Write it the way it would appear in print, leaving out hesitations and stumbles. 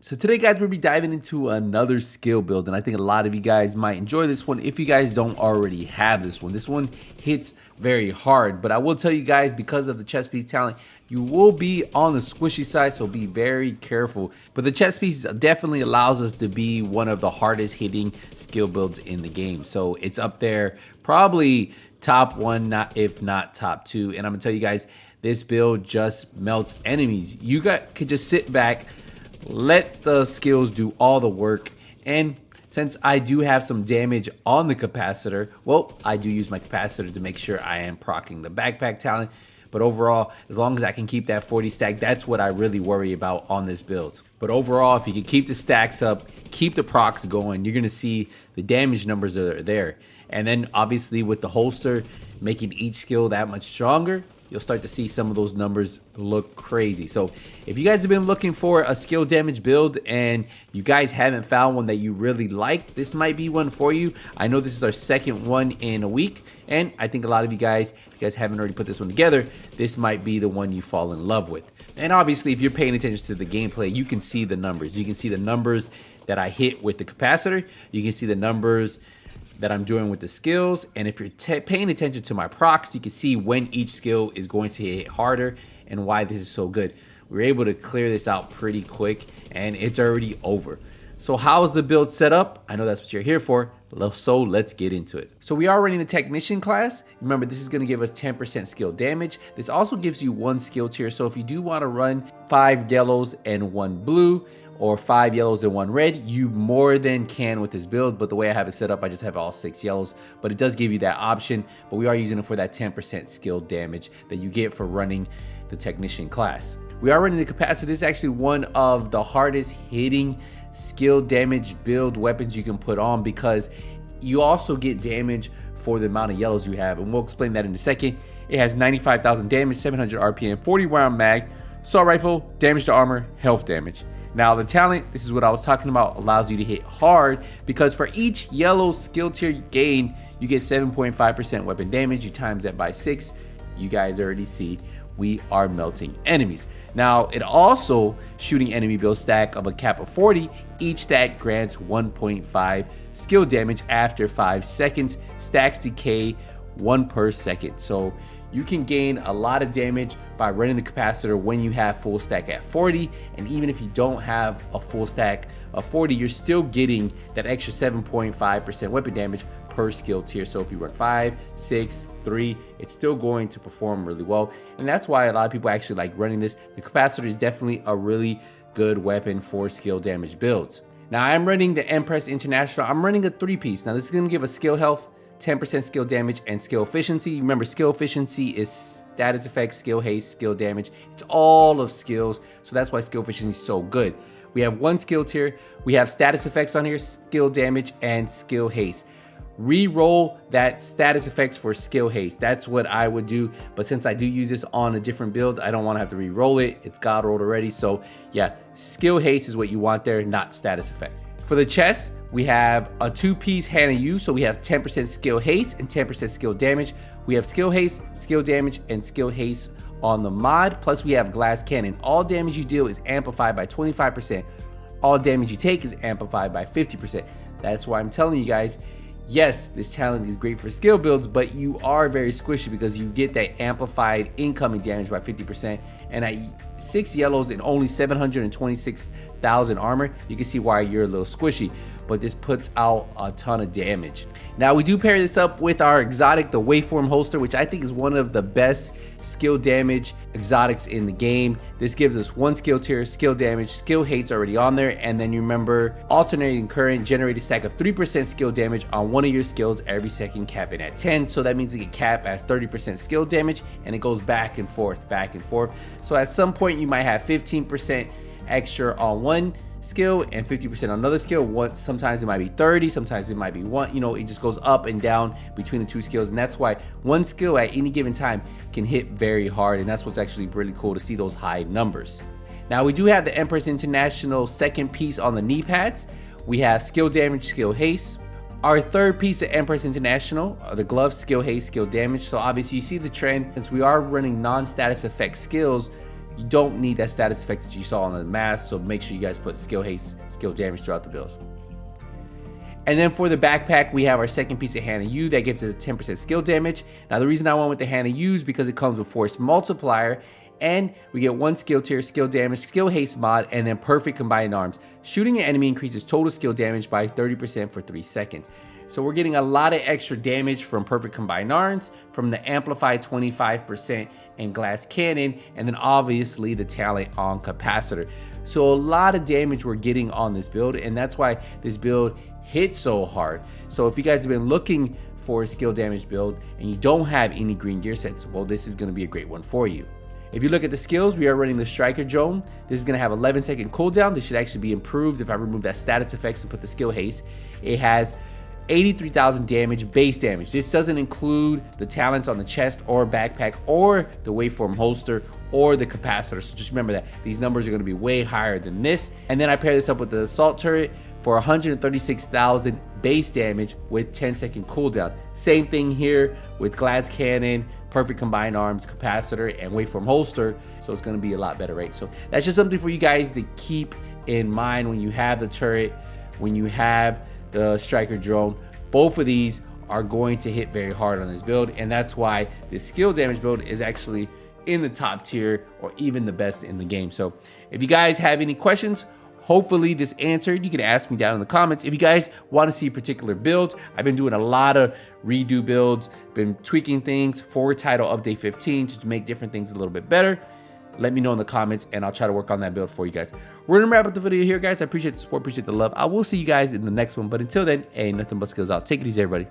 So today, guys, we'll be diving into another skill build, and I think a lot of you guys might enjoy this one if you guys don't already have this one. This one hits very hard, but I will tell you guys, because of the chest piece talent, you will be on the squishy side, so be very careful. But the chest piece definitely allows us to be one of the hardest hitting skill builds in the game. So it's up there, probably top one, if not top two. And I'm gonna tell you guys, this build just melts enemies. You could just sit back, let the skills do all the work, and since I do have some damage on the capacitor, well, I do use my capacitor to make sure I am proccing the backpack talent. But overall, as long as I can keep that 40 stack, that's what I really worry about on this build. But overall, if you can keep the stacks up, keep the procs going, you're gonna see the damage numbers are there. And then obviously with the holster making each skill that much stronger, you'll start to see some of those numbers look crazy. So if you guys have been looking for a skill damage build and you guys haven't found one that you really like, this might be one for you. I know this is our second one in a week, and I think a lot of you guys, if you guys haven't already put this one together, this might be the one you fall in love with. And obviously, if you're paying attention to the gameplay, you can see the numbers. You can see the numbers that I hit with the capacitor. You can see the numbers that I'm doing with the skills, and if you're paying attention to my procs, you can see when each skill is going to hit harder and why this is so good. We were able to clear this out pretty quick, and it's already over. So how is the build set up? I know that's what you're here for, so let's get into it. So we are running the technician class. Remember, this is going to give us 10% skill damage. This also gives you one skill tier, so if you do want to run 5 yellows and 1 blue, or 5 yellows and 1 red, you more than can with this build. But the way I have it set up, I just have all 6 yellows, but it does give you that option. But we are using it for that 10% skill damage that you get for running the technician class. We are running the capacitor. This is actually one of the hardest hitting skill damage build weapons you can put on, because you also get damage for the amount of yellows you have, and we'll explain that in a second. It has 95,000 damage, 700 RPM, 40 round mag, assault rifle, damage to armor, health damage. Now the talent, this is what I was talking about, allows you to hit hard, because for each yellow skill tier you gain, you get 7.5% weapon damage. You times that by 6, you guys already see we are melting enemies. Now it also, shooting enemy build stack of a cap of 40, each stack grants 1.5 skill damage after 5 seconds. Stacks decay 1 per second. So you can gain a lot of damage by running the capacitor when you have full stack at 40, and even if you don't have a full stack of 40, you're still getting that extra 7.5% weapon damage per skill tier. So if you run 5, 6, 3, it's still going to perform really well, and that's why a lot of people actually like running this. The capacitor is definitely a really good weapon for skill damage builds. Now I'm running the Empress International. I'm running a 3-piece. Now this is going to give us skill health, 10% skill damage, and skill efficiency. Remember, skill efficiency is status effects, skill haste, skill damage. It's all of skills, so that's why skill efficiency is so good. We have 1 skill tier. We have status effects on here, skill damage, and skill haste. Re-roll that status effects for skill haste. That's what I would do, but since I do use this on a different build, I don't want to have to re-roll it. It's god rolled already, so yeah, skill haste is what you want there, not status effects. For the chest, we have a 2-piece Hannah U, so we have 10% skill haste and 10% skill damage. We have skill haste, skill damage, and skill haste on the mod, plus we have glass cannon. All damage you deal is amplified by 25%. All damage you take is amplified by 50%. That's why I'm telling you guys, yes, this talent is great for skill builds, but you are very squishy because you get that amplified incoming damage by 50%. And at 6 yellows and only 726,000 armor, you can see why you're a little squishy, but this puts out a ton of damage. Now we do pair this up with our exotic, the Waveform holster, which I think is one of the best skill damage exotics in the game. This gives us 1 skill tier, skill damage, skill hate's already on there, and then you remember alternating current, generated stack of 3% skill damage on one of your skills every second, capping at 10. So that means it can cap at 30% skill damage, and it goes back and forth, back and forth. So at some point you might have 15% extra on one skill and 50% on another skill. Sometimes it might be 30, sometimes it might be 1, you know, it just goes up and down between the 2 skills, and that's why one skill at any given time can hit very hard, and that's what's actually really cool to see those high numbers. Now we do have the Empress International 2nd piece on the knee pads. We have skill damage, skill haste. Our 3rd piece of Empress International are the gloves, skill haste, skill damage. So obviously you see the trend, since we are running non-status effect skills, You don't need that status effect that you saw on the mask, so make sure you guys put skill haste, skill damage throughout the build. And then for the backpack, we have our second piece of Hannah U that gives us a 10% skill damage. Now the reason I went with the Hannah U is because it comes with force multiplier, and we get 1 skill tier, skill damage, skill haste mod, and then perfect combined arms. Shooting an enemy increases total skill damage by 30% for 3 seconds. So we're getting a lot of extra damage from perfect combined arms, from the amplified 25% and glass cannon, and then obviously the talent on capacitor. So a lot of damage we're getting on this build, and that's why this build hits so hard. So if you guys have been looking for a skill damage build and you don't have any green gear sets, well, this is going to be a great one for you. If you look at the skills, we are running the striker drone. This is going to have 11-second cooldown. This should actually be improved if I remove that status effects and put the skill haste. It has 83,000 damage, base damage. This doesn't include the talents on the chest or backpack or the waveform holster or the capacitor. So just remember that these numbers are going to be way higher than this. And then I pair this up with the assault turret for 136,000 base damage with 10-second cooldown. Same thing here with glass cannon, perfect combined arms, capacitor, and waveform holster. So it's going to be a lot better, right? So that's just something for you guys to keep in mind when you have the turret, when you have the striker drone. Both of these are going to hit very hard on this build, and that's why this skill damage build is actually in the top tier or even the best in the game. So if you guys have any questions, hopefully this answered. You can ask me down in the comments. If you guys want to see a particular build, I've been doing a lot of redo builds, been tweaking things for title update 15 to make different things a little bit better. Let me know in the comments and I'll try to work on that build for you guys. We're gonna wrap up the video here, guys. I appreciate the support, appreciate the love. I will see you guys in the next one, but until then, hey, nothing but skills out. Take it easy, everybody.